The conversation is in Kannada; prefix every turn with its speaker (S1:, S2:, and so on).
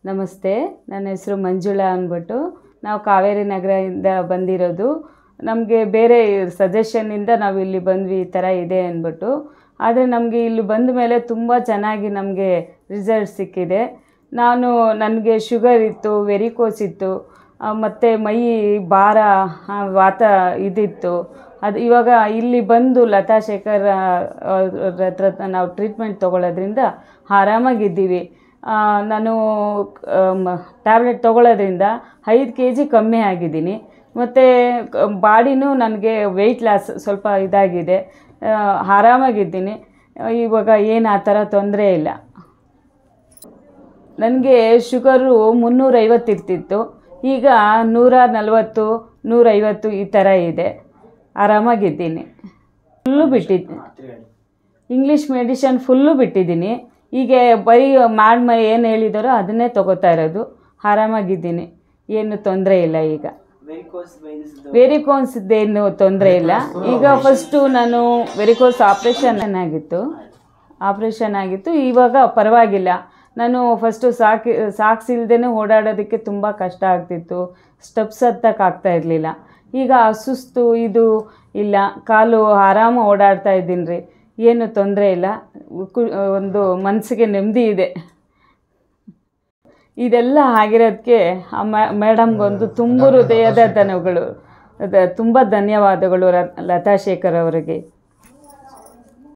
S1: ನಮಸ್ತೆ, ನನ್ನ ಹೆಸರು ಮಂಜುಳಾ ಅಂದ್ಬಿಟ್ಟು. ನಾವು ಕಾವೇರಿ ನಗರದಿಂದ ಬಂದಿರೋದು. ನಮಗೆ ಬೇರೆ ಸಜೆಷನ್ನಿಂದ ನಾವು ಇಲ್ಲಿ ಬಂದ್ವಿ, ಈ ಥರ ಇದೆ ಅಂದ್ಬಿಟ್ಟು. ಆದರೆ ನಮಗೆ ಇಲ್ಲಿ ಬಂದ ಮೇಲೆ ತುಂಬ ಚೆನ್ನಾಗಿ ನಮಗೆ ರಿಸಲ್ಟ್ ಸಿಕ್ಕಿದೆ. ನನಗೆ ಶುಗರ್ ಇತ್ತು, ವೆರಿಕೋಸ್ ಇತ್ತು, ಮತ್ತು ಮೈ ಭಾರ ಇದಿತ್ತು. ಅದು ಇವಾಗ ಇಲ್ಲಿ ಬಂದು ಲತಾ ಶೇಖರ್ ಹತ್ರ ನಾವು ಟ್ರೀಟ್ಮೆಂಟ್ ತೊಗೊಳ್ಳೋದ್ರಿಂದ ಆರಾಮಾಗಿದ್ದೀವಿ. ನಾನು ಟ್ಯಾಬ್ಲೆಟ್ ತೊಗೊಳ್ಳೋದ್ರಿಂದ 5 kg ಕಮ್ಮಿ ಆಗಿದ್ದೀನಿ. ಮತ್ತು ಬಾಡಿನೂ ನನಗೆ ವೆಯ್ಟ್ ಲಾಸ್ ಸ್ವಲ್ಪ ಇದಾಗಿದೆ, ಆರಾಮಾಗಿದ್ದೀನಿ. ಇವಾಗ ಏನು ಆ ಥರ ತೊಂದರೆ ಇಲ್ಲ. ನನಗೆ ಶುಗರು 350 ಇರ್ತಿತ್ತು, ಈಗ 140 150 ಈ ಥರ ಇದೆ. ಆರಾಮಾಗಿದ್ದೀನಿ. ಫುಲ್ಲು ಬಿಟ್ಟಿದ್ದೀನಿ, ಇಂಗ್ಲೀಷ್ ಮೆಡಿಷನ್ ಫುಲ್ಲು ಬಿಟ್ಟಿದ್ದೀನಿ. ಈಗ ಬರೀ ಏನು ಹೇಳಿದಾರೋ ಅದನ್ನೇ ತೊಗೋತಾ ಇರೋದು. ಆರಾಮಾಗಿದ್ದೀನಿ, ಏನು ತೊಂದರೆ ಇಲ್ಲ. ಈಗ ವೆರಿಕೋಸ್ದೇನು ತೊಂದರೆ ಇಲ್ಲ. ಈಗ ಫಸ್ಟು ನಾನು ವೆರಿಕೋಸ್ ಆಪ್ರೇಷನ್ ಆಗಿತ್ತು. ಇವಾಗ ಪರವಾಗಿಲ್ಲ. ನಾನು ಫಸ್ಟು ಸಾಕ್ಸ್ ಇಲ್ಲದೇ ಓಡಾಡೋದಕ್ಕೆ ತುಂಬ ಕಷ್ಟ ಆಗ್ತಿತ್ತು, ಸ್ಟೆಪ್ಸ್ ಹತ್ತಕ್ಕಾಗ್ತಾ ಇರಲಿಲ್ಲ. ಈಗ ಸುಸ್ತು ಇದು ಇಲ್ಲ, ಕಾಲು ಆರಾಮ ಓಡಾಡ್ತಾ ಇದ್ದೀನಿ ರೀ, ಏನು ತೊಂದರೆ ಇಲ್ಲ. ಒಂದು ಮನಸ್ಸಿಗೆ ನೆಮ್ಮದಿ ಇದೆ. ಇದೆಲ್ಲ ಆಗಿರೋದಕ್ಕೆ ಮೇಡಮ್ಗೊಂದು ತುಂಬ ಹೃದಯದ ತುಂಬ ಧನ್ಯವಾದಗಳು ಲತಾ ಶೇಖರ್ ಅವರಿಗೆ.